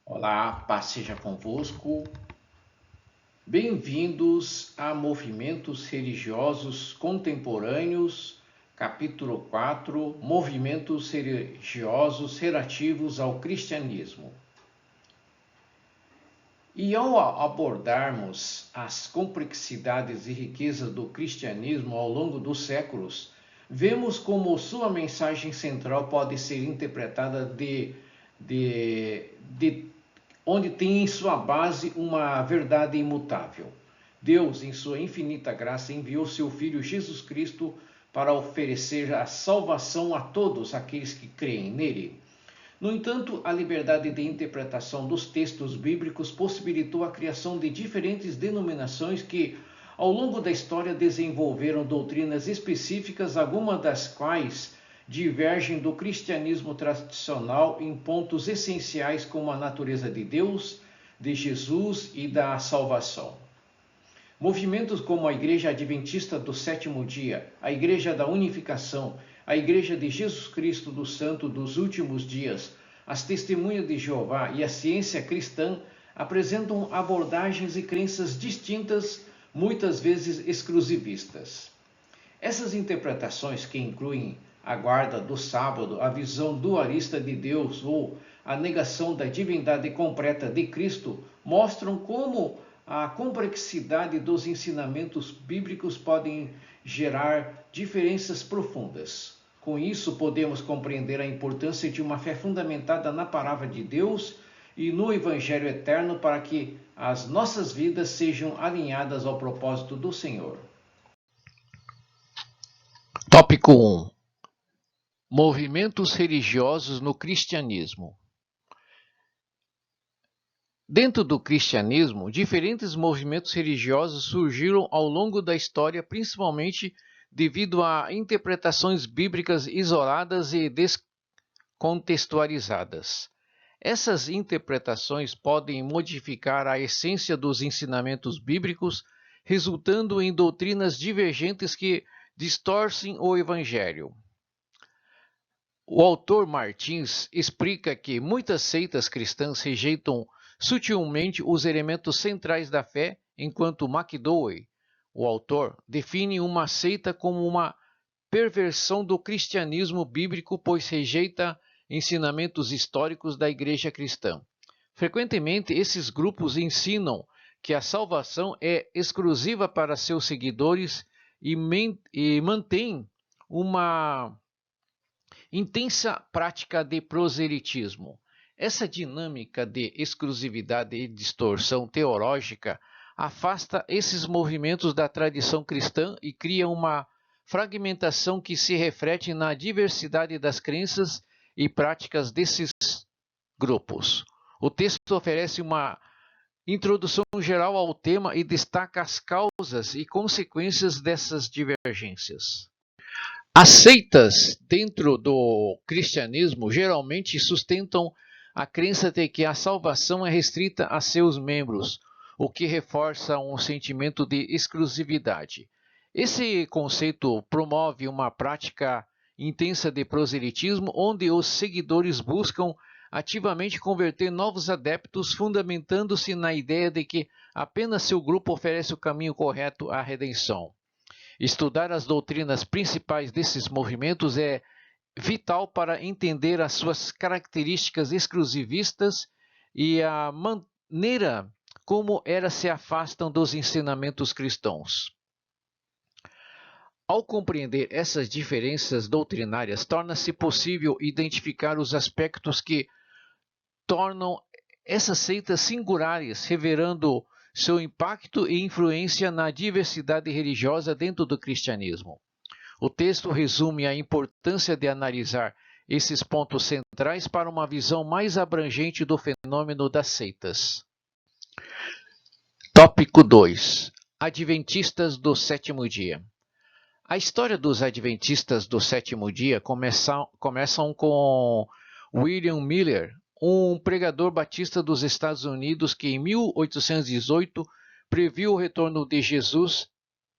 Olá, paz seja convosco. Bem-vindos a Movimentos Religiosos Contemporâneos, capítulo 4, Movimentos Religiosos Relativos ao Cristianismo. E ao abordarmos as complexidades e riquezas do cristianismo ao longo dos séculos, vemos como sua mensagem central pode ser interpretada de onde tem em sua base uma verdade imutável. Deus, em sua infinita graça, enviou seu Filho Jesus Cristo para oferecer a salvação a todos aqueles que creem nele. No entanto, a liberdade de interpretação dos textos bíblicos possibilitou a criação de diferentes denominações que, ao longo da história, desenvolveram doutrinas específicas, algumas das quais divergem do cristianismo tradicional em pontos essenciais como a natureza de Deus, de Jesus e da salvação. Movimentos como a Igreja Adventista do Sétimo Dia, a Igreja da Unificação, a Igreja de Jesus Cristo do Santo dos Últimos Dias, as Testemunhas de Jeová e a ciência cristã apresentam abordagens e crenças distintas, muitas vezes exclusivistas. Essas interpretações, que incluem a guarda do sábado, a visão dualista de Deus ou a negação da divindade completa de Cristo, mostram como a complexidade dos ensinamentos bíblicos podem gerar diferenças profundas. Com isso, podemos compreender a importância de uma fé fundamentada na palavra de Deus e no Evangelho eterno para que as nossas vidas sejam alinhadas ao propósito do Senhor. Tópico 1: Movimentos religiosos no cristianismo. Dentro do cristianismo, diferentes movimentos religiosos surgiram ao longo da história, principalmente devido a interpretações bíblicas isoladas e descontextualizadas. Essas interpretações podem modificar a essência dos ensinamentos bíblicos, resultando em doutrinas divergentes que distorcem o Evangelho. O autor Martins explica que muitas seitas cristãs rejeitam sutilmente os elementos centrais da fé, enquanto McDowell, o autor, define uma seita como uma perversão do cristianismo bíblico, pois rejeita ensinamentos históricos da igreja cristã. Frequentemente, esses grupos ensinam que a salvação é exclusiva para seus seguidores e mantêm uma intensa prática de proselitismo. Essa dinâmica de exclusividade e distorção teológica afasta esses movimentos da tradição cristã e cria uma fragmentação que se reflete na diversidade das crenças e práticas desses grupos. O texto oferece uma introdução geral ao tema e destaca as causas e consequências dessas divergências. As seitas dentro do cristianismo geralmente sustentam a crença de que a salvação é restrita a seus membros, o que reforça um sentimento de exclusividade. Esse conceito promove uma prática intensa de proselitismo, onde os seguidores buscam ativamente converter novos adeptos, fundamentando-se na ideia de que apenas seu grupo oferece o caminho correto à redenção. Estudar as doutrinas principais desses movimentos é vital para entender as suas características exclusivistas e a maneira como elas se afastam dos ensinamentos cristãos. Ao compreender essas diferenças doutrinárias, torna-se possível identificar os aspectos que tornam essas seitas singulares, revelando seu impacto e influência na diversidade religiosa dentro do cristianismo. O texto resume a importância de analisar esses pontos centrais para uma visão mais abrangente do fenômeno das seitas. Tópico 2: Adventistas do Sétimo Dia. A história dos Adventistas do Sétimo Dia começam com William Miller, um pregador batista dos Estados Unidos que em 1818 previu o retorno de Jesus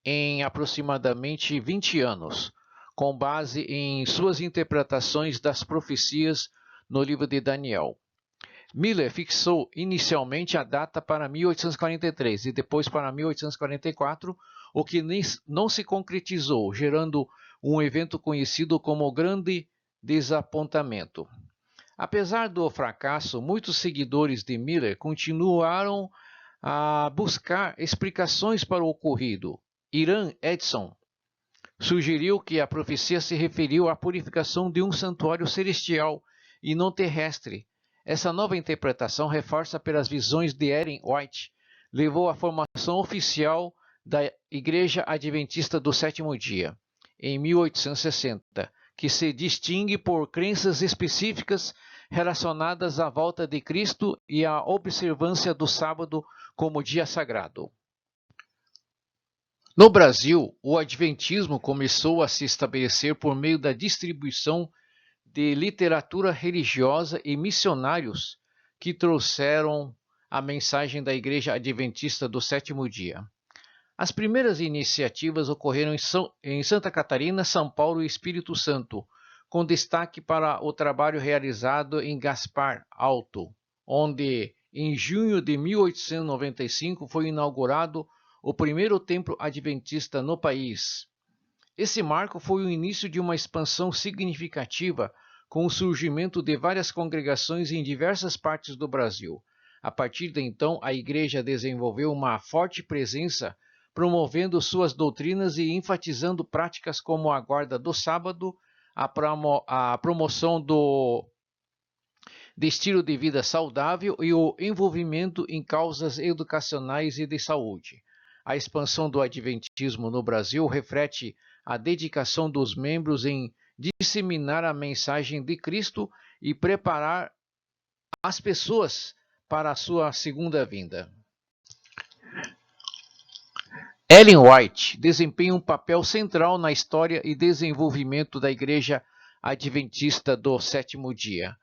em aproximadamente 20 anos, com base em suas interpretações das profecias no livro de Daniel. Miller fixou inicialmente a data para 1843 e depois para 1844, o que não se concretizou, gerando um evento conhecido como o Grande Desapontamento. Apesar do fracasso, muitos seguidores de Miller continuaram a buscar explicações para o ocorrido. Iran Edson sugeriu que a profecia se referiu à purificação de um santuário celestial e não terrestre. Essa nova interpretação, reforça pelas visões de Ellen White, levou à formação oficial da Igreja Adventista do Sétimo Dia, em 1860, que se distingue por crenças específicas relacionadas à volta de Cristo e à observância do sábado como dia sagrado. No Brasil, o Adventismo começou a se estabelecer por meio da distribuição de literatura religiosa e missionários que trouxeram a mensagem da Igreja Adventista do Sétimo Dia. As primeiras iniciativas ocorreram em Santa Catarina, São Paulo e Espírito Santo, com destaque para o trabalho realizado em Gaspar Alto, onde, em junho de 1895, foi inaugurado o primeiro templo adventista no país. Esse marco foi o início de uma expansão significativa, com o surgimento de várias congregações em diversas partes do Brasil. A partir de então, a Igreja desenvolveu uma forte presença, promovendo suas doutrinas e enfatizando práticas como a guarda do sábado, a promoção de estilo de vida saudável e o envolvimento em causas educacionais e de saúde. A expansão do Adventismo no Brasil reflete a dedicação dos membros em disseminar a mensagem de Cristo e preparar as pessoas para a sua segunda vinda. Ellen White desempenha um papel central na história e desenvolvimento da Igreja Adventista do Sétimo Dia.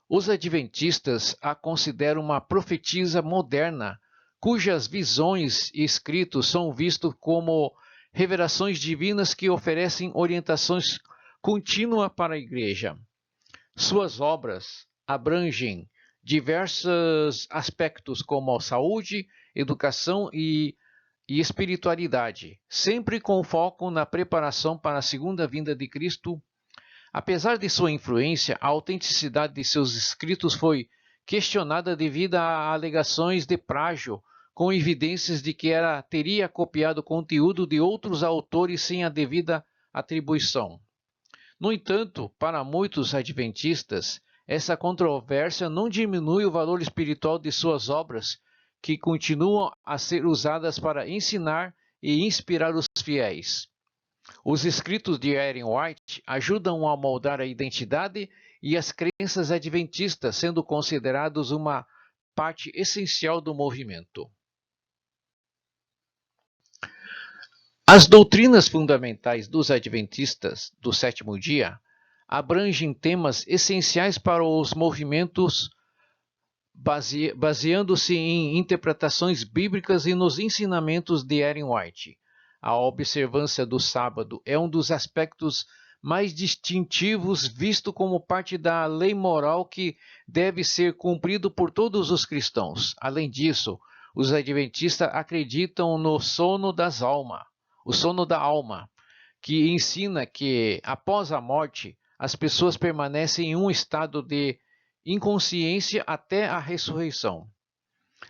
Os adventistas a consideram uma profetisa moderna, cujas visões e escritos são vistos como revelações divinas que oferecem orientações contínuas para a Igreja. Suas obras abrangem diversos aspectos como saúde, educação e espiritualidade, sempre com foco na preparação para a segunda vinda de Cristo. Apesar de sua influência, a autenticidade de seus escritos foi questionada devido a alegações de plágio, com evidências de que teria copiado conteúdo de outros autores sem a devida atribuição. No entanto, para muitos adventistas, essa controvérsia não diminui o valor espiritual de suas obras, que continuam a ser usadas para ensinar e inspirar os fiéis. Os escritos de Ellen White ajudam a moldar a identidade e as crenças adventistas, sendo considerados uma parte essencial do movimento. As doutrinas fundamentais dos adventistas do sétimo dia abrangem temas essenciais para os movimentos, baseando-se em interpretações bíblicas e nos ensinamentos de Ellen White. A observância do sábado é um dos aspectos mais distintivos, visto como parte da lei moral que deve ser cumprido por todos os cristãos. Além disso, os adventistas acreditam no sono da alma, que ensina que, após a morte, as pessoas permanecem em um estado de inconsciência até a ressurreição.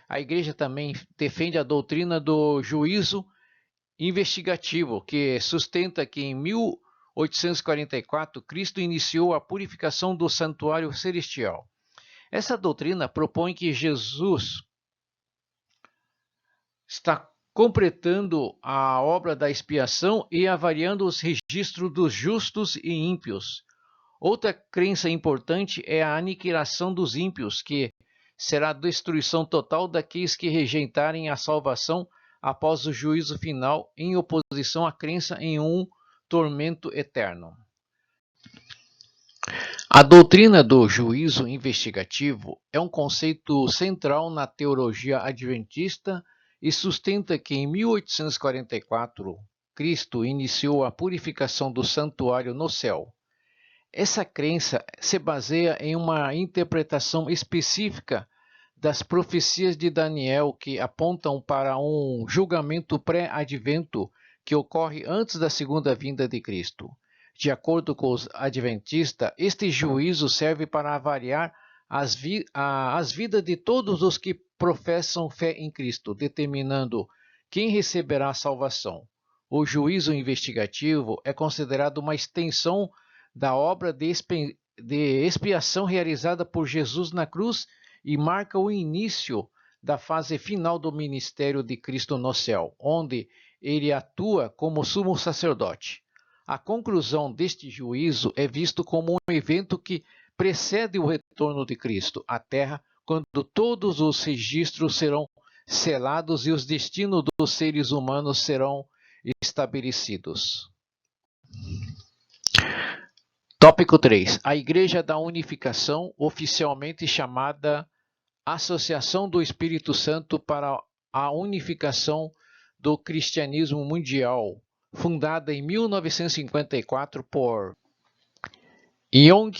A Igreja também defende a doutrina do juízo investigativo, que sustenta que em 1844 Cristo iniciou a purificação do santuário celestial. Essa doutrina propõe que Jesus está completando a obra da expiação e avaliando os registros dos justos e ímpios. Outra crença importante é a aniquilação dos ímpios, que será a destruição total daqueles que rejeitarem a salvação após o juízo final, em oposição à crença em um tormento eterno. A doutrina do juízo investigativo é um conceito central na teologia adventista e sustenta que em 1844 Cristo iniciou a purificação do santuário no céu. Essa crença se baseia em uma interpretação específica das profecias de Daniel que apontam para um julgamento pré-advento que ocorre antes da segunda vinda de Cristo. De acordo com os adventistas, este juízo serve para avaliar as vidas de todos os que professam fé em Cristo, determinando quem receberá a salvação. O juízo investigativo é considerado uma extensão da obra de expiação realizada por Jesus na cruz e marca o início da fase final do ministério de Cristo no céu, onde ele atua como sumo sacerdote. A conclusão deste juízo é visto como um evento que precede o retorno de Cristo à Terra, quando todos os registros serão selados e os destinos dos seres humanos serão estabelecidos. Tópico 3. A Igreja da Unificação, oficialmente chamada Associação do Espírito Santo para a Unificação do Cristianismo Mundial, fundada em 1954 por Young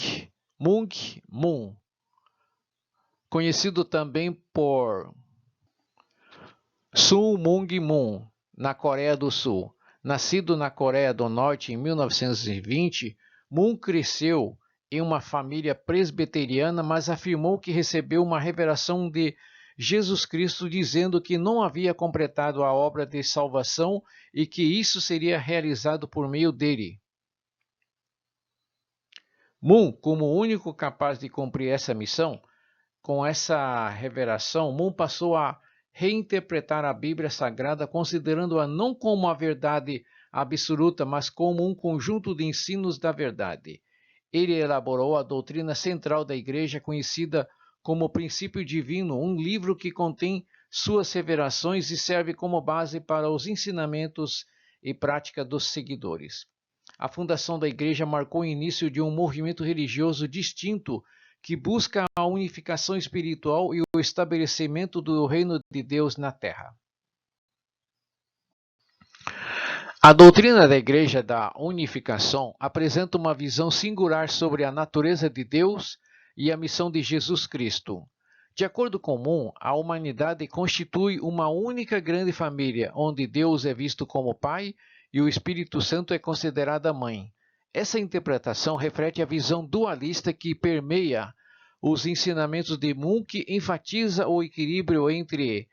Moon Moon, conhecido também por Sun Myung Moon, na Coreia do Sul. Nascido na Coreia do Norte em 1920, Moon cresceu em uma família presbiteriana, mas afirmou que recebeu uma revelação de Jesus Cristo dizendo que não havia completado a obra de salvação e que isso seria realizado por meio dele. Moon, como o único capaz de cumprir essa missão, com essa revelação, Moon passou a reinterpretar a Bíblia Sagrada, considerando-a não como a verdade absoluta, mas como um conjunto de ensinos da verdade. Ele elaborou a doutrina central da Igreja, conhecida como Princípio Divino, um livro que contém suas revelações e serve como base para os ensinamentos e prática dos seguidores. A fundação da Igreja marcou o início de um movimento religioso distinto que busca a unificação espiritual e o estabelecimento do reino de Deus na Terra. A doutrina da Igreja da Unificação apresenta uma visão singular sobre a natureza de Deus e a missão de Jesus Cristo. De acordo com Moon, a humanidade constitui uma única grande família, onde Deus é visto como Pai e o Espírito Santo é considerada Mãe. Essa interpretação reflete a visão dualista que permeia os ensinamentos de Moon, que enfatiza o equilíbrio entre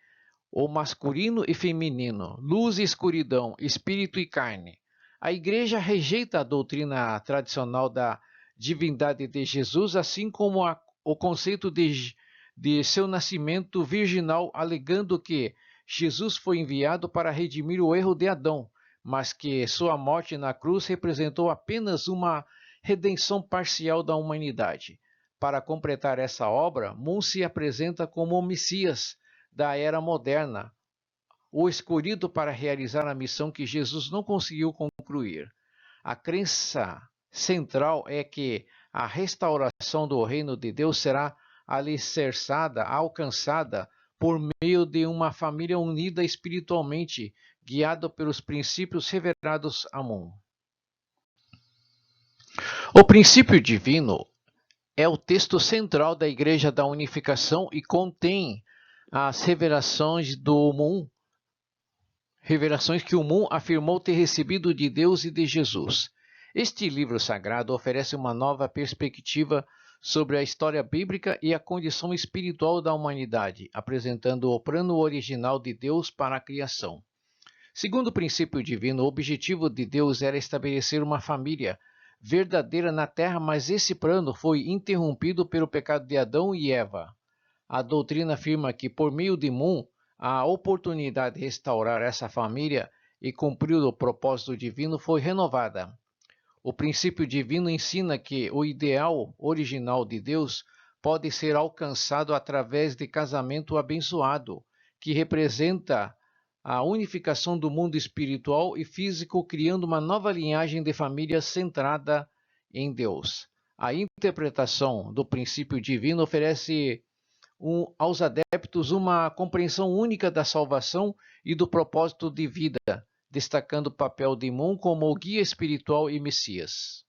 o masculino e feminino, luz e escuridão, espírito e carne. A Igreja rejeita a doutrina tradicional da divindade de Jesus, assim como o conceito de seu nascimento virginal, alegando que Jesus foi enviado para redimir o erro de Adão, mas que sua morte na cruz representou apenas uma redenção parcial da humanidade. Para completar essa obra, Moon se apresenta como o Messias da era moderna, o escolhido para realizar a missão que Jesus não conseguiu concluir. A crença central é que a restauração do reino de Deus será alicerçada, alcançada por meio de uma família unida espiritualmente, guiada pelos princípios revelados a Moon. O princípio divino é o texto central da Igreja da Unificação e contém as revelações do Moon, revelações que o Moon afirmou ter recebido de Deus e de Jesus. Este livro sagrado oferece uma nova perspectiva sobre a história bíblica e a condição espiritual da humanidade, apresentando o plano original de Deus para a criação. Segundo o princípio divino, o objetivo de Deus era estabelecer uma família verdadeira na Terra, mas esse plano foi interrompido pelo pecado de Adão e Eva. A doutrina afirma que, por meio de Moon, a oportunidade de restaurar essa família e cumprir o propósito divino foi renovada. O princípio divino ensina que o ideal original de Deus pode ser alcançado através de casamento abençoado, que representa a unificação do mundo espiritual e físico, criando uma nova linhagem de família centrada em Deus. A interpretação do princípio divino oferece aos adeptos uma compreensão única da salvação e do propósito de vida, destacando o papel de Moon como o guia espiritual e Messias.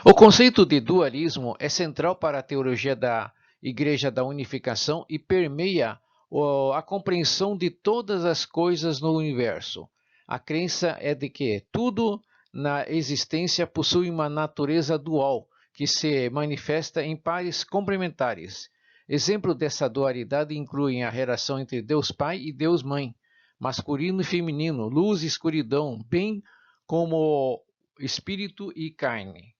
O conceito de dualismo é central para a teologia da Igreja da Unificação e permeia a compreensão de todas as coisas no universo. A crença é de que tudo na existência possui uma natureza dual, que se manifesta em pares complementares. Exemplo dessa dualidade incluem a relação entre Deus Pai e Deus Mãe, masculino e feminino, luz e escuridão, bem como espírito e carne.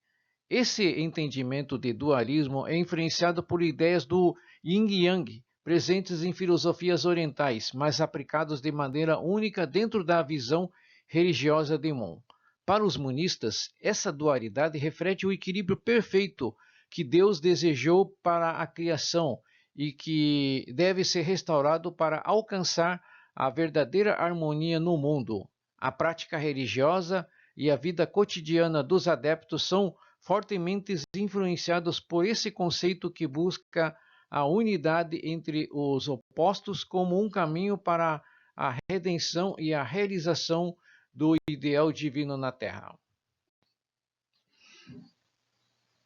Esse entendimento de dualismo é influenciado por ideias do Yin e Yang, presentes em filosofias orientais, mas aplicados de maneira única dentro da visão religiosa de Moon. Para os monistas, essa dualidade reflete o equilíbrio perfeito que Deus desejou para a criação e que deve ser restaurado para alcançar a verdadeira harmonia no mundo. A prática religiosa e a vida cotidiana dos adeptos são fortemente influenciados por esse conceito que busca a unidade entre os opostos como um caminho para a redenção e a realização do ideal divino na Terra.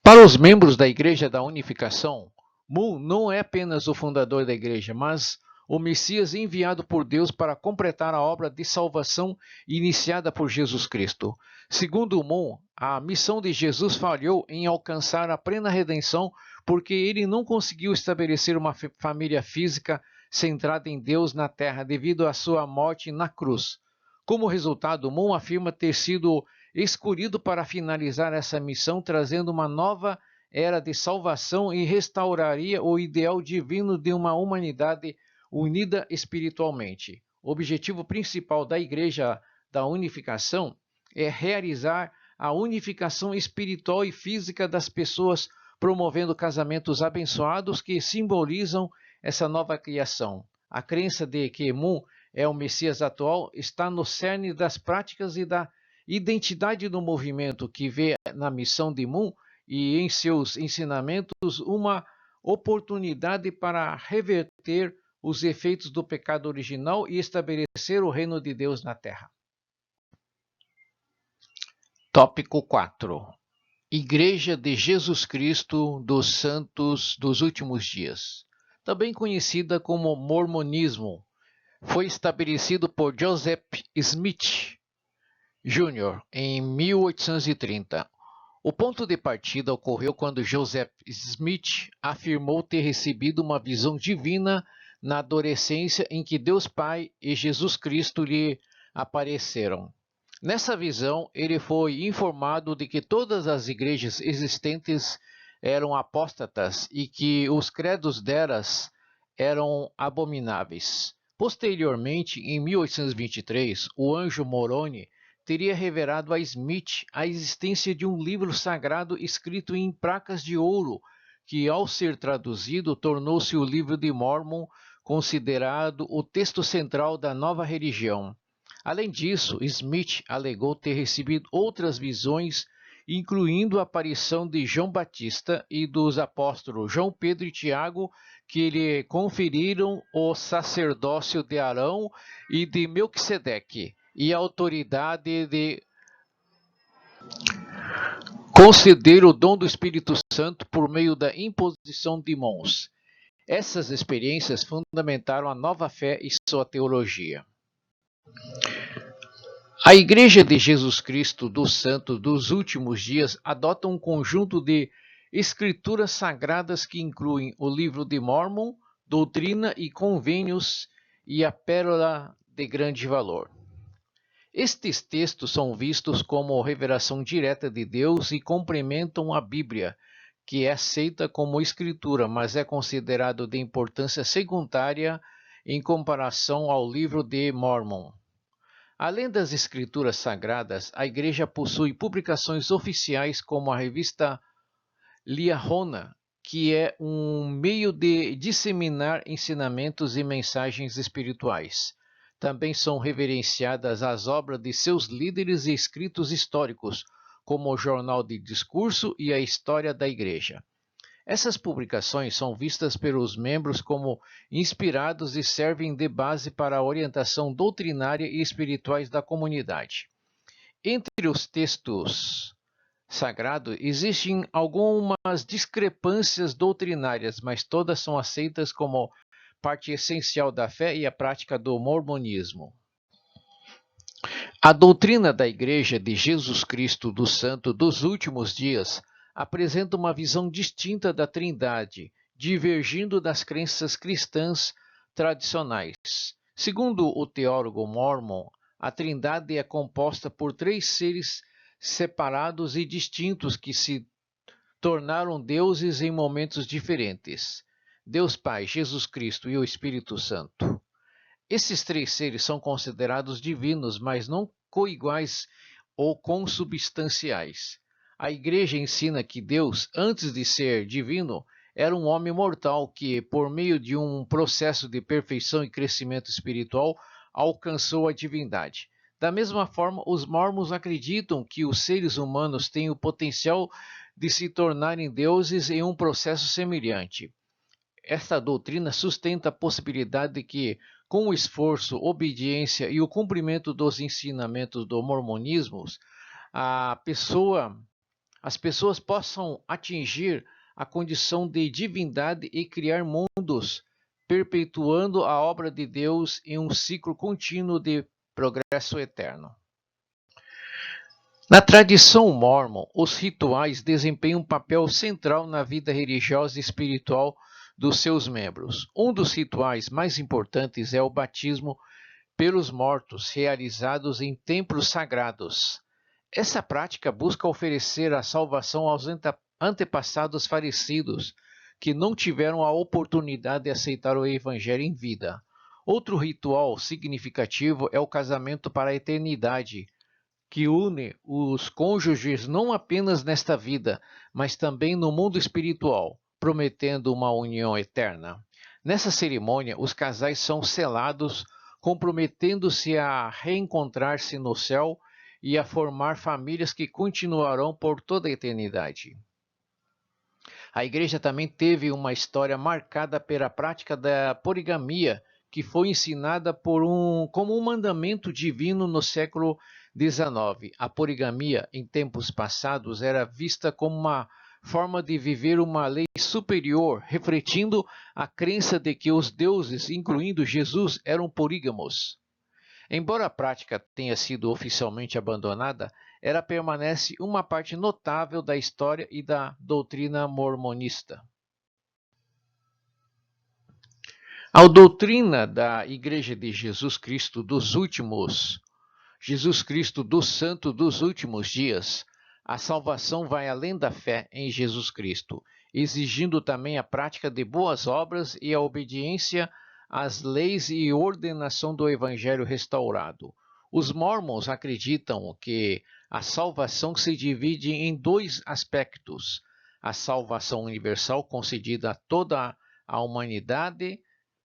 Para os membros da Igreja da Unificação, Moon não é apenas o fundador da Igreja, mas o Messias enviado por Deus para completar a obra de salvação iniciada por Jesus Cristo. Segundo Moon, a missão de Jesus falhou em alcançar a plena redenção porque ele não conseguiu estabelecer uma família física centrada em Deus na Terra devido à sua morte na cruz. Como resultado, Moon afirma ter sido escolhido para finalizar essa missão, trazendo uma nova era de salvação e restauraria o ideal divino de uma humanidade unida espiritualmente. O objetivo principal da Igreja da Unificação é realizar a unificação espiritual e física das pessoas, promovendo casamentos abençoados que simbolizam essa nova criação. A crença de que Moon é o Messias atual está no cerne das práticas e da identidade do movimento, que vê na missão de Moon e em seus ensinamentos uma oportunidade para reverter os efeitos do pecado original e estabelecer o reino de Deus na Terra. Tópico 4. Igreja de Jesus Cristo dos Santos dos Últimos Dias, também conhecida como Mormonismo, foi estabelecido por Joseph Smith Jr. em 1830. O ponto de partida ocorreu quando Joseph Smith afirmou ter recebido uma visão divina na adolescência em que Deus Pai e Jesus Cristo lhe apareceram. Nessa visão, ele foi informado de que todas as igrejas existentes eram apóstatas e que os credos delas eram abomináveis. Posteriormente, em 1823, o anjo Moroni teria revelado a Smith a existência de um livro sagrado escrito em placas de ouro, que, ao ser traduzido, tornou-se o Livro de Mórmon, considerado o texto central da nova religião. Além disso, Smith alegou ter recebido outras visões, incluindo a aparição de João Batista e dos apóstolos João Pedro e Tiago, que lhe conferiram o sacerdócio de Arão e de Melquisedeque, e a autoridade de conceder o dom do Espírito Santo por meio da imposição de mãos. Essas experiências fundamentaram a nova fé e sua teologia. A Igreja de Jesus Cristo dos Santos dos Últimos Dias adota um conjunto de escrituras sagradas que incluem o Livro de Mórmon, Doutrina e Convênios e a Pérola de Grande Valor. Estes textos são vistos como revelação direta de Deus e complementam a Bíblia, que é aceita como escritura, mas é considerado de importância secundária em comparação ao Livro de Mórmon. Além das escrituras sagradas, a Igreja possui publicações oficiais como a revista Liahona, que é um meio de disseminar ensinamentos e mensagens espirituais. Também são reverenciadas as obras de seus líderes e escritos históricos, como o Jornal de Discurso e a História da Igreja. Essas publicações são vistas pelos membros como inspirados e servem de base para a orientação doutrinária e espirituais da comunidade. Entre os textos sagrado, existem algumas discrepâncias doutrinárias, mas todas são aceitas como parte essencial da fé e a prática do mormonismo. A doutrina da Igreja de Jesus Cristo do Santo dos Últimos Dias apresenta uma visão distinta da Trindade, divergindo das crenças cristãs tradicionais. Segundo o teólogo Mormon, a Trindade é composta por três seres separados e distintos que se tornaram deuses em momentos diferentes: Deus Pai, Jesus Cristo e o Espírito Santo. Esses três seres são considerados divinos, mas não coiguais ou consubstanciais. A Igreja ensina que Deus, antes de ser divino, era um homem mortal que, por meio de um processo de perfeição e crescimento espiritual, alcançou a divindade. Da mesma forma, os mormons acreditam que os seres humanos têm o potencial de se tornarem deuses em um processo semelhante. Esta doutrina sustenta a possibilidade de que, com o esforço, obediência e o cumprimento dos ensinamentos do mormonismo, as pessoas possam atingir a condição de divindade e criar mundos, perpetuando a obra de Deus em um ciclo contínuo de progresso eterno. Na tradição mórmon, os rituais desempenham um papel central na vida religiosa e espiritual dos seus membros. Um dos rituais mais importantes é o batismo pelos mortos, realizados em templos sagrados. Essa prática busca oferecer a salvação aos antepassados falecidos que não tiveram a oportunidade de aceitar o Evangelho em vida. Outro ritual significativo é o casamento para a eternidade, que une os cônjuges não apenas nesta vida, mas também no mundo espiritual, prometendo uma união eterna. Nessa cerimônia, os casais são selados, comprometendo-se a reencontrar-se no céu e a formar famílias que continuarão por toda a eternidade. A igreja também teve uma história marcada pela prática da poligamia, que foi ensinada como um mandamento divino no século XIX. A poligamia, em tempos passados, era vista como uma forma de viver uma lei superior, refletindo a crença de que os deuses, incluindo Jesus, eram polígamos. Embora a prática tenha sido oficialmente abandonada, ela permanece uma parte notável da história e da doutrina mormonista. A doutrina da Igreja de Jesus Cristo do Santo dos Últimos Dias, a salvação vai além da fé em Jesus Cristo, exigindo também a prática de boas obras e a obediência às leis e ordenação do Evangelho restaurado. Os mormons acreditam que a salvação se divide em dois aspectos: a salvação universal concedida a toda a humanidade,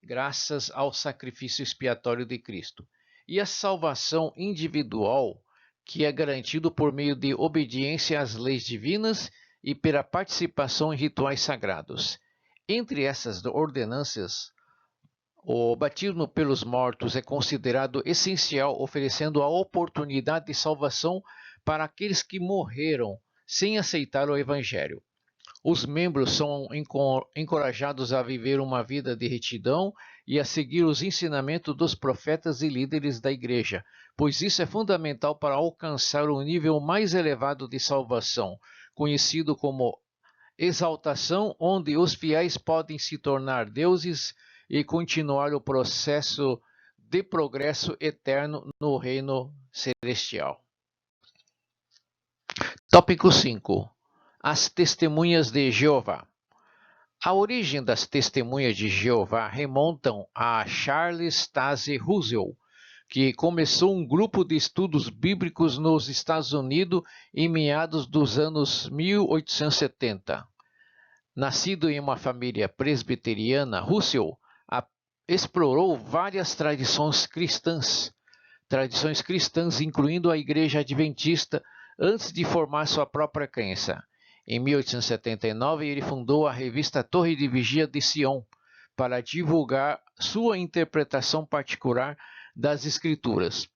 graças ao sacrifício expiatório de Cristo, e a salvação individual, que é garantido por meio de obediência às leis divinas e pela participação em rituais sagrados. Entre essas ordenanças, o batismo pelos mortos é considerado essencial, oferecendo a oportunidade de salvação para aqueles que morreram sem aceitar o Evangelho. Os membros são encorajados a viver uma vida de retidão e a seguir os ensinamentos dos profetas e líderes da igreja, pois isso é fundamental para alcançar o nível mais elevado de salvação, conhecido como exaltação, onde os fiéis podem se tornar deuses e continuar o processo de progresso eterno no reino celestial. Tópico 5. As Testemunhas de Jeová. A origem das Testemunhas de Jeová remontam a Charles Taze Russell, que começou um grupo de estudos bíblicos nos Estados Unidos em meados dos anos 1870. Nascido em uma família presbiteriana, Russell explorou várias tradições cristãs, incluindo a Igreja Adventista, antes de formar sua própria crença. Em 1879, ele fundou a revista Torre de Vigia de Sião, para divulgar sua interpretação particular das Escrituras.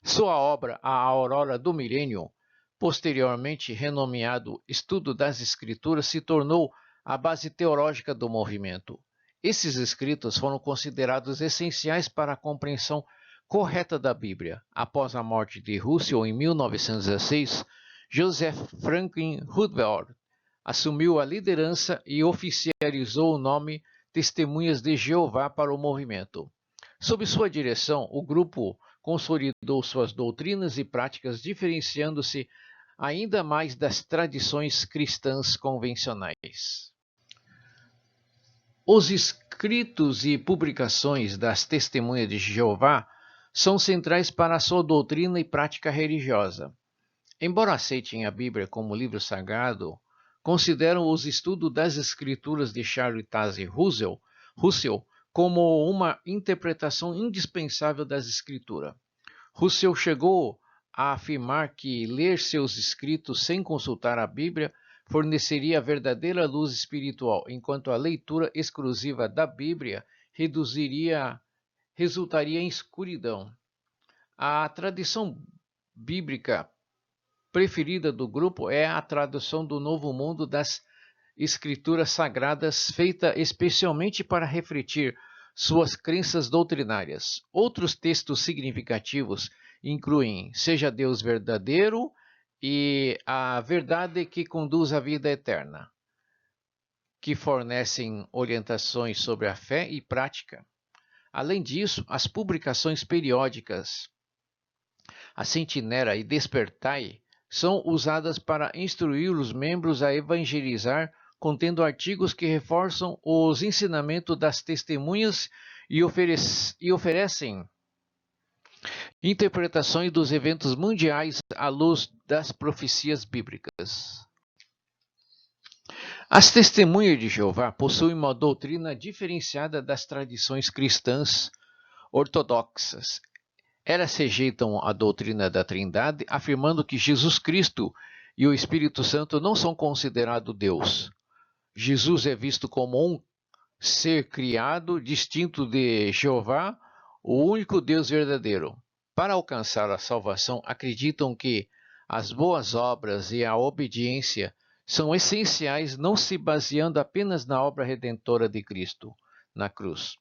Sua obra, A Aurora do Milênio, posteriormente renomeado Estudo das Escrituras, se tornou a base teológica do movimento. Esses escritos foram considerados essenciais para a compreensão correta da Bíblia. Após a morte de Russell em 1916, Joseph Franklin Roosevelt assumiu a liderança e oficializou o nome Testemunhas de Jeová para o movimento. Sob sua direção, o grupo consolidou suas doutrinas e práticas, diferenciando-se ainda mais das tradições cristãs convencionais. Os escritos e publicações das Testemunhas de Jeová são centrais para a sua doutrina e prática religiosa. Embora aceitem a Bíblia como livro sagrado, consideram os estudos das Escrituras de Charles Taze Russell como uma interpretação indispensável das Escrituras. Russell chegou a afirmar que ler seus escritos sem consultar a Bíblia forneceria a verdadeira luz espiritual, enquanto a leitura exclusiva da Bíblia resultaria em escuridão. A tradição bíblica preferida do grupo é a tradução do Novo Mundo das Escrituras Sagradas, feita especialmente para refletir suas crenças doutrinárias. Outros textos significativos incluem Seja Deus Verdadeiro e A Verdade que Conduz à Vida Eterna, que fornecem orientações sobre a fé e prática. Além disso, as publicações periódicas A Sentinela e Despertai são usadas para instruir os membros a evangelizar, contendo artigos que reforçam os ensinamentos das testemunhas e oferecem interpretações dos eventos mundiais à luz das profecias bíblicas. As Testemunhas de Jeová possuem uma doutrina diferenciada das tradições cristãs ortodoxas. Elas rejeitam a doutrina da Trindade, afirmando que Jesus Cristo e o Espírito Santo não são considerados Deus. Jesus é visto como um ser criado, distinto de Jeová, o único Deus verdadeiro. Para alcançar a salvação, acreditam que as boas obras e a obediência são essenciais, não se baseando apenas na obra redentora de Cristo na cruz.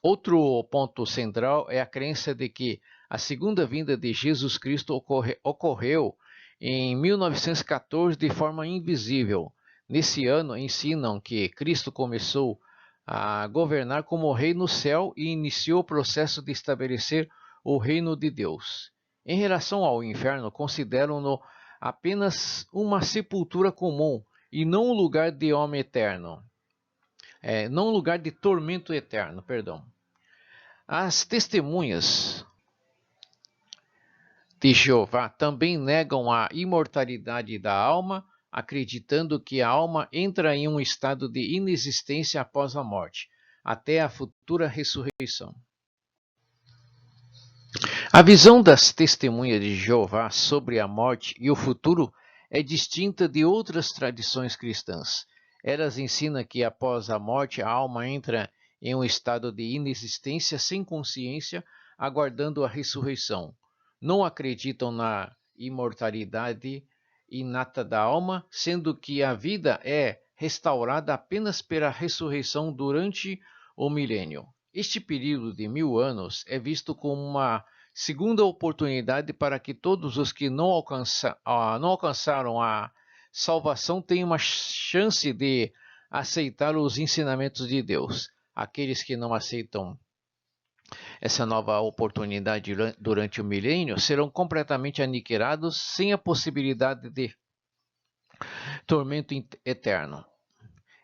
Outro ponto central é a crença de que a segunda vinda de Jesus Cristo ocorreu em 1914 de forma invisível. Nesse ano, ensinam que Cristo começou a governar como rei no céu e iniciou o processo de estabelecer o reino de Deus. Em relação ao inferno, consideram-no apenas uma sepultura comum e não um lugar de homem eterno. Não um lugar de tormento eterno, perdão. As testemunhas de Jeová também negam a imortalidade da alma, acreditando que a alma entra em um estado de inexistência após a morte, até a futura ressurreição. A visão das testemunhas de Jeová sobre a morte e o futuro é distinta de outras tradições cristãs. Elas ensinam que após a morte a alma entra em um estado de inexistência sem consciência, aguardando a ressurreição. Não acreditam na imortalidade inata da alma, sendo que a vida é restaurada apenas pela ressurreição durante o milênio. Este período de 1000 anos é visto como uma segunda oportunidade para que todos os que não alcançaram a salvação tenham uma chance de aceitar os ensinamentos de Deus. Aqueles que não aceitam essa nova oportunidade durante o milênio serão completamente aniquilados sem a possibilidade de tormento eterno.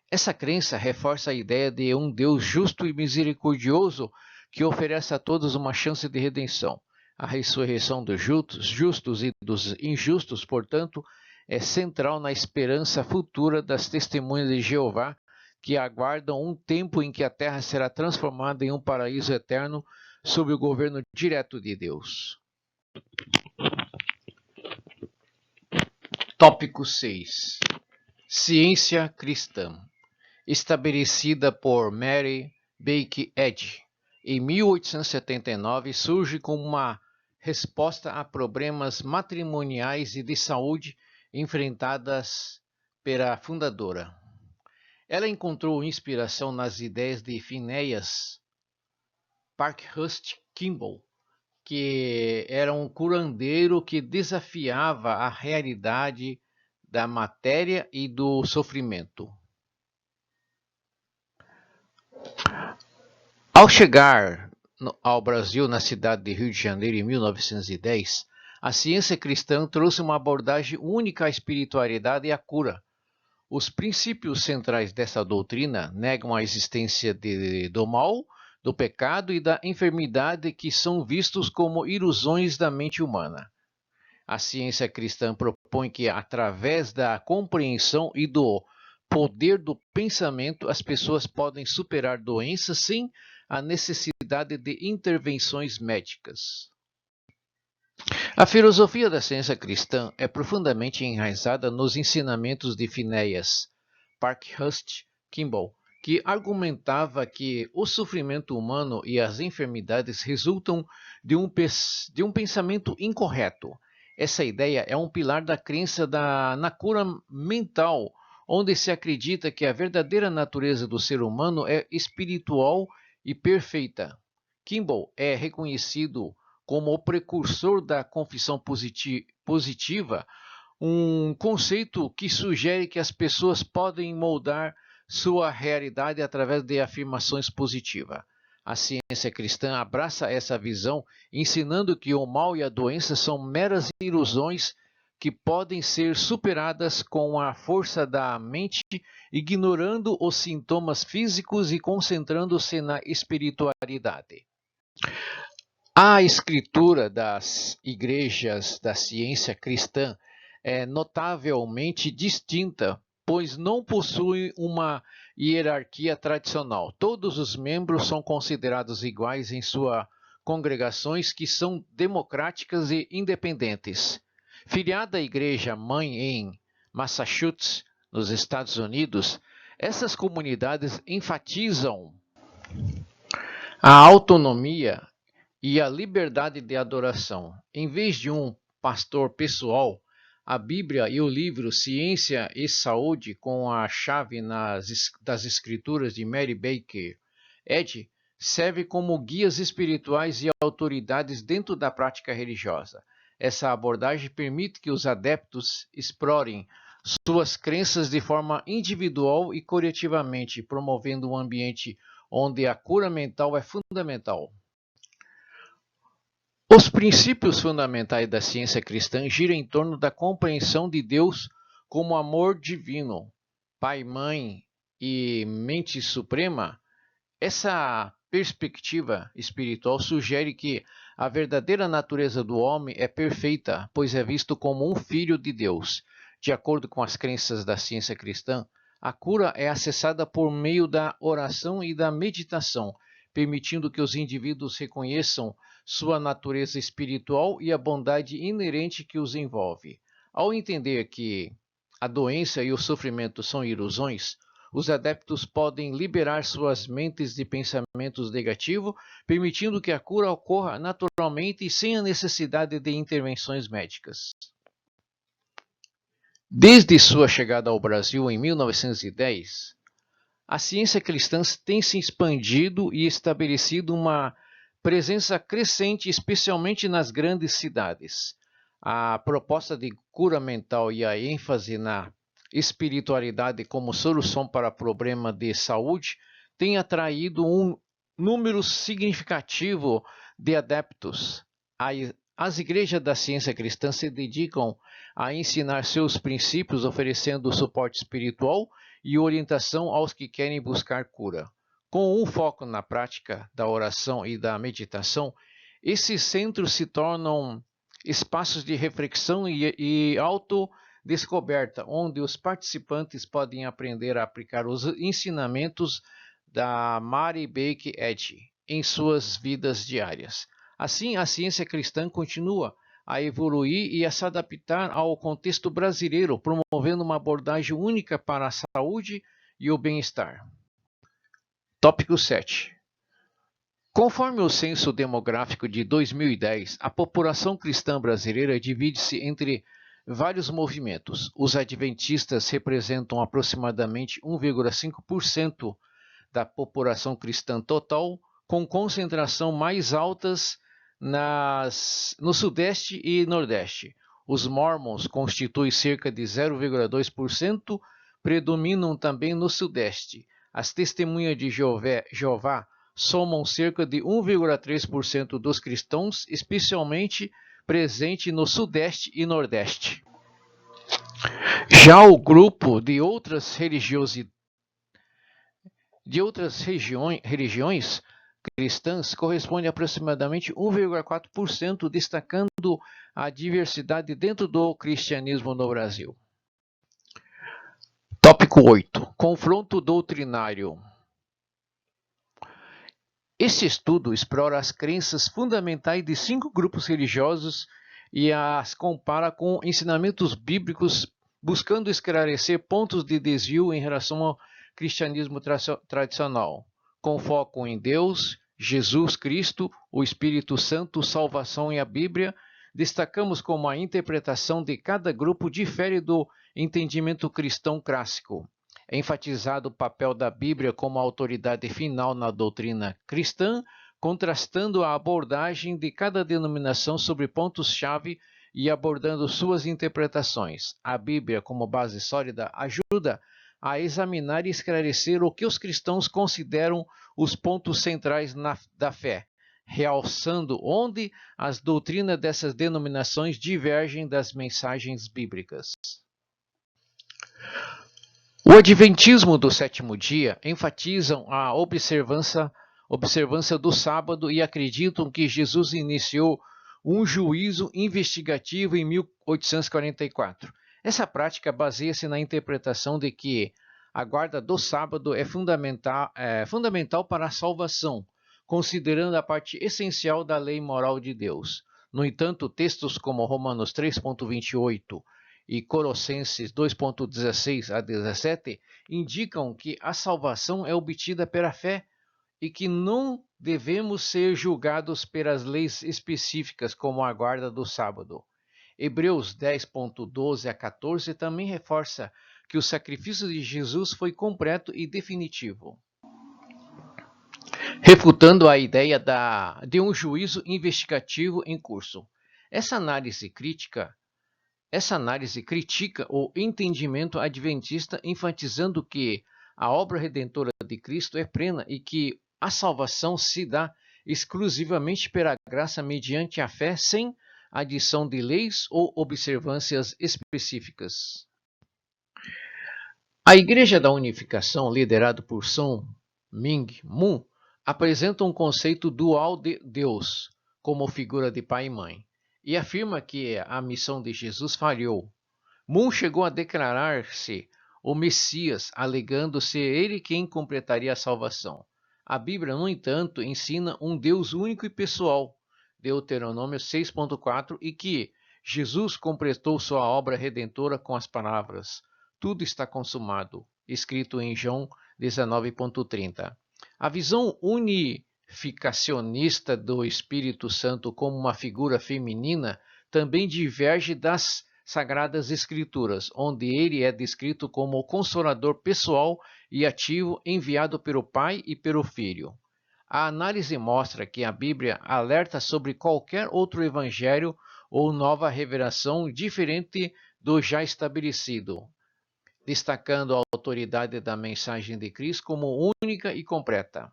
Essa crença reforça a ideia de um Deus justo e misericordioso que oferece a todos uma chance de redenção. A ressurreição dos justos e dos injustos, portanto, é central na esperança futura das testemunhas de Jeová, que aguardam um tempo em que a terra será transformada em um paraíso eterno sob o governo direto de Deus. Tópico 6. Ciência cristã. Estabelecida por Mary Baker Eddy, em 1879, surge como uma resposta a problemas matrimoniais e de saúde enfrentadas pela fundadora. Ela encontrou inspiração nas ideias de Phineas Parkhurst Kimball, que era um curandeiro que desafiava a realidade da matéria e do sofrimento. Ao chegar ao Brasil, na cidade de Rio de Janeiro, em 1910, a ciência cristã trouxe uma abordagem única à espiritualidade e à cura. Os princípios centrais dessa doutrina negam a existência do mal, do pecado e da enfermidade, que são vistos como ilusões da mente humana. A ciência cristã propõe que, através da compreensão e do poder do pensamento, as pessoas podem superar doenças sem a necessidade de intervenções médicas. A filosofia da ciência cristã é profundamente enraizada nos ensinamentos de Phineas Parkhurst Kimball, que argumentava que o sofrimento humano e as enfermidades resultam de um pensamento incorreto. Essa ideia é um pilar da crença na cura mental, onde se acredita que a verdadeira natureza do ser humano é espiritual e perfeita. Kimball é reconhecido como o precursor da confissão positiva, um conceito que sugere que as pessoas podem moldar sua realidade através de afirmações positivas. A ciência cristã abraça essa visão, ensinando que o mal e a doença são meras ilusões que podem ser superadas com a força da mente, ignorando os sintomas físicos e concentrando-se na espiritualidade. A escritura das igrejas da ciência cristã é notavelmente distinta, pois não possui uma hierarquia tradicional. Todos os membros são considerados iguais em suas congregações, que são democráticas e independentes. Filiada à igreja mãe em Massachusetts, nos Estados Unidos, essas comunidades enfatizam a autonomia e a liberdade de adoração. Em vez de um pastor pessoal, a Bíblia e o livro Ciência e Saúde, com a chave das Escrituras de Mary Baker Eddy, serve como guias espirituais e autoridades dentro da prática religiosa. Essa abordagem permite que os adeptos explorem suas crenças de forma individual e coletivamente, promovendo um ambiente onde a cura mental é fundamental. Os princípios fundamentais da ciência cristã giram em torno da compreensão de Deus como amor divino, Pai, Mãe e Mente Suprema. Essa perspectiva espiritual sugere que a verdadeira natureza do homem é perfeita, pois é visto como um filho de Deus. De acordo com as crenças da ciência cristã, a cura é acessada por meio da oração e da meditação, permitindo que os indivíduos reconheçam sua natureza espiritual e a bondade inerente que os envolve. Ao entender que a doença e o sofrimento são ilusões, os adeptos podem liberar suas mentes de pensamentos negativos, permitindo que a cura ocorra naturalmente e sem a necessidade de intervenções médicas. Desde sua chegada ao Brasil em 1910, a ciência cristã tem se expandido e estabelecido uma presença crescente, especialmente nas grandes cidades. A proposta de cura mental e a ênfase na espiritualidade como solução para problemas de saúde tem atraído um número significativo de adeptos. As igrejas da ciência cristã se dedicam a ensinar seus princípios, oferecendo suporte espiritual e orientação aos que querem buscar cura. Com um foco na prática da oração e da meditação, esses centros se tornam espaços de reflexão e autodescoberta, onde os participantes podem aprender a aplicar os ensinamentos da Mary Baker Eddy em suas vidas diárias. Assim, a ciência cristã continua a evoluir e a se adaptar ao contexto brasileiro, promovendo uma abordagem única para a saúde e o bem-estar. Tópico 7. Conforme o Censo Demográfico de 2010, a população cristã brasileira divide-se entre vários movimentos. Os adventistas representam aproximadamente 1,5% da população cristã total, com concentração mais altas no Sudeste e Nordeste. Os Mormons constituem cerca de 0,2%, predominam também no Sudeste. As Testemunhas de Jeová somam cerca de 1,3% dos cristãos, especialmente presente no Sudeste e Nordeste. Já o grupo de outras religiões cristãs corresponde a aproximadamente 1,4%, destacando a diversidade dentro do cristianismo no Brasil. Tópico 8. Confronto doutrinário. Este estudo explora as crenças fundamentais de 5 grupos religiosos e as compara com ensinamentos bíblicos, buscando esclarecer pontos de desvio em relação ao cristianismo tradicional, com foco em Deus, Jesus Cristo, o Espírito Santo, salvação e a Bíblia. Destacamos como a interpretação de cada grupo difere do entendimento cristão clássico. É enfatizado o papel da Bíblia como autoridade final na doutrina cristã, contrastando a abordagem de cada denominação sobre pontos-chave e abordando suas interpretações. A Bíblia, como base sólida, ajuda a examinar e esclarecer o que os cristãos consideram os pontos centrais da fé, realçando onde as doutrinas dessas denominações divergem das mensagens bíblicas. O Adventismo do sétimo dia enfatizam a observância do sábado e acreditam que Jesus iniciou um juízo investigativo em 1844. Essa prática baseia-se na interpretação de que a guarda do sábado é fundamental para a salvação, considerando a parte essencial da lei moral de Deus. No entanto, textos como Romanos 3,28 e Colossenses 2,16 a 17 indicam que a salvação é obtida pela fé e que não devemos ser julgados pelas leis específicas como a guarda do sábado. Hebreus 10,12 a 14 também reforça que o sacrifício de Jesus foi completo e definitivo, refutando a ideia de um juízo investigativo em curso. Essa análise critica o entendimento adventista, enfatizando que a obra redentora de Cristo é plena e que a salvação se dá exclusivamente pela graça mediante a fé, sem adição de leis ou observâncias específicas. A Igreja da Unificação, liderada por Sun Myung Moon, apresenta um conceito dual de Deus, como figura de pai e mãe, e afirma que a missão de Jesus falhou. Moon chegou a declarar-se o Messias, alegando ser ele quem completaria a salvação. A Bíblia, no entanto, ensina um Deus único e pessoal, Deuteronômio 6,4, e que Jesus completou sua obra redentora com as palavras: tudo está consumado, escrito em João 19,30. A visão unificacionista do Espírito Santo como uma figura feminina também diverge das Sagradas Escrituras, onde ele é descrito como o consolador pessoal e ativo enviado pelo Pai e pelo Filho. A análise mostra que a Bíblia alerta sobre qualquer outro evangelho ou nova revelação diferente do já estabelecido, destacando a autoridade da mensagem de Cristo como única e completa.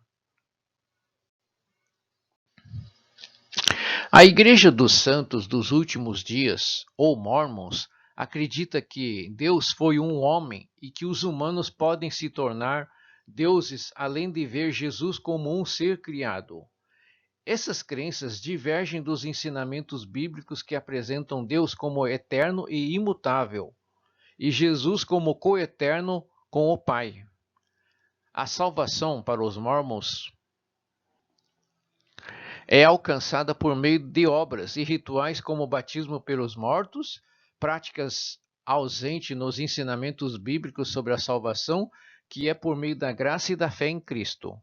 A Igreja dos Santos dos Últimos Dias, ou Mormons, acredita que Deus foi um homem e que os humanos podem se tornar deuses além de ver Jesus como um ser criado. Essas crenças divergem dos ensinamentos bíblicos que apresentam Deus como eterno e imutável, e Jesus como coeterno com o Pai. A salvação para os Mormons é alcançada por meio de obras e rituais como o batismo pelos mortos, práticas ausentes nos ensinamentos bíblicos sobre a salvação, que é por meio da graça e da fé em Cristo.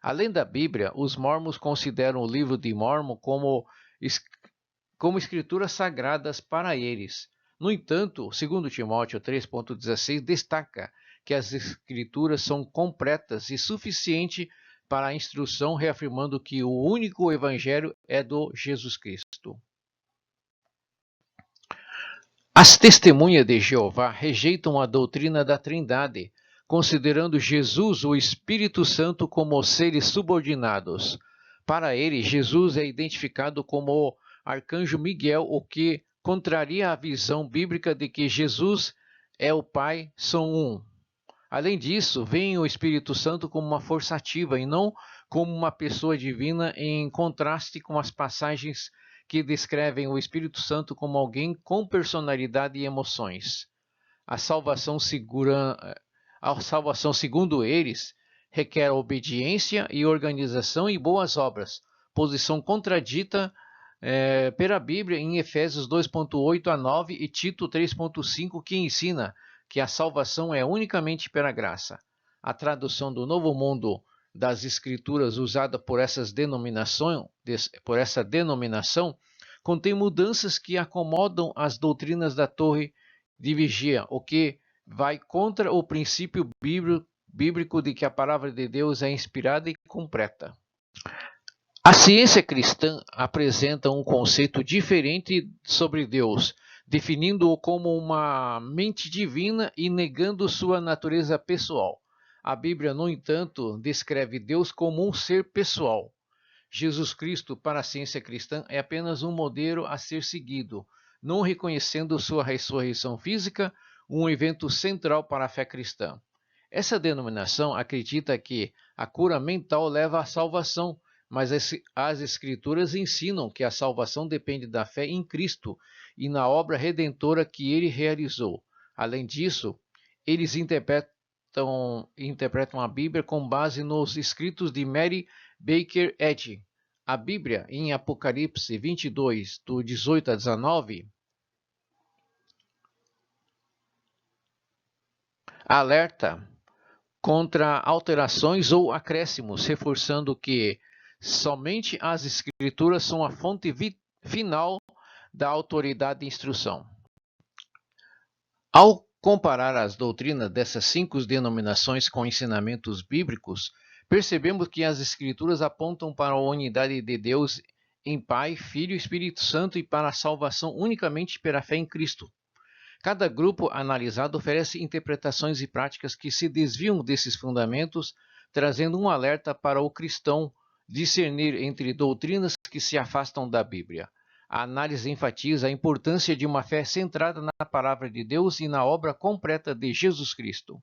Além da Bíblia, os mormons consideram o livro de Mórmon como escrituras sagradas para eles. No entanto, 2 Timóteo 3,16 destaca que as escrituras são completas e suficientes para a instrução, reafirmando que o único evangelho é do Jesus Cristo. As testemunhas de Jeová rejeitam a doutrina da Trindade, considerando Jesus, o Espírito Santo, como seres subordinados. Para ele, Jesus é identificado como o arcanjo Miguel, o que contraria a visão bíblica de que Jesus e o Pai são um. Além disso, veem o Espírito Santo como uma força ativa e não como uma pessoa divina, em contraste com as passagens que descrevem o Espírito Santo como alguém com personalidade e emoções. A salvação, segundo eles, requer obediência e organização e boas obras, posição contradita pela Bíblia em Efésios 2,8 a 9 e Tito 3,5, que ensina que a salvação é unicamente pela graça. A tradução do Novo Mundo das Escrituras usada por essa denominação contém mudanças que acomodam as doutrinas da Torre de Vigia, o que vai contra o princípio bíblico de que a palavra de Deus é inspirada e completa. A ciência cristã apresenta um conceito diferente sobre Deus, definindo-o como uma mente divina e negando sua natureza pessoal. A Bíblia, no entanto, descreve Deus como um ser pessoal. Jesus Cristo, para a ciência cristã, é apenas um modelo a ser seguido, não reconhecendo sua ressurreição física, um evento central para a fé cristã. Essa denominação acredita que a cura mental leva à salvação, mas as Escrituras ensinam que a salvação depende da fé em Cristo e na obra redentora que ele realizou. Além disso, eles interpretam a Bíblia com base nos escritos de Mary Baker Eddy. A Bíblia, em Apocalipse 22, do 18 a 19, alerta contra alterações ou acréscimos, reforçando que somente as Escrituras são a fonte final da autoridade de instrução. Ao comparar as doutrinas dessas 5 denominações com ensinamentos bíblicos, percebemos que as Escrituras apontam para a unidade de Deus em Pai, Filho e Espírito Santo e para a salvação unicamente pela fé em Cristo. Cada grupo analisado oferece interpretações e práticas que se desviam desses fundamentos, trazendo um alerta para o cristão discernir entre doutrinas que se afastam da Bíblia. A análise enfatiza a importância de uma fé centrada na palavra de Deus e na obra completa de Jesus Cristo.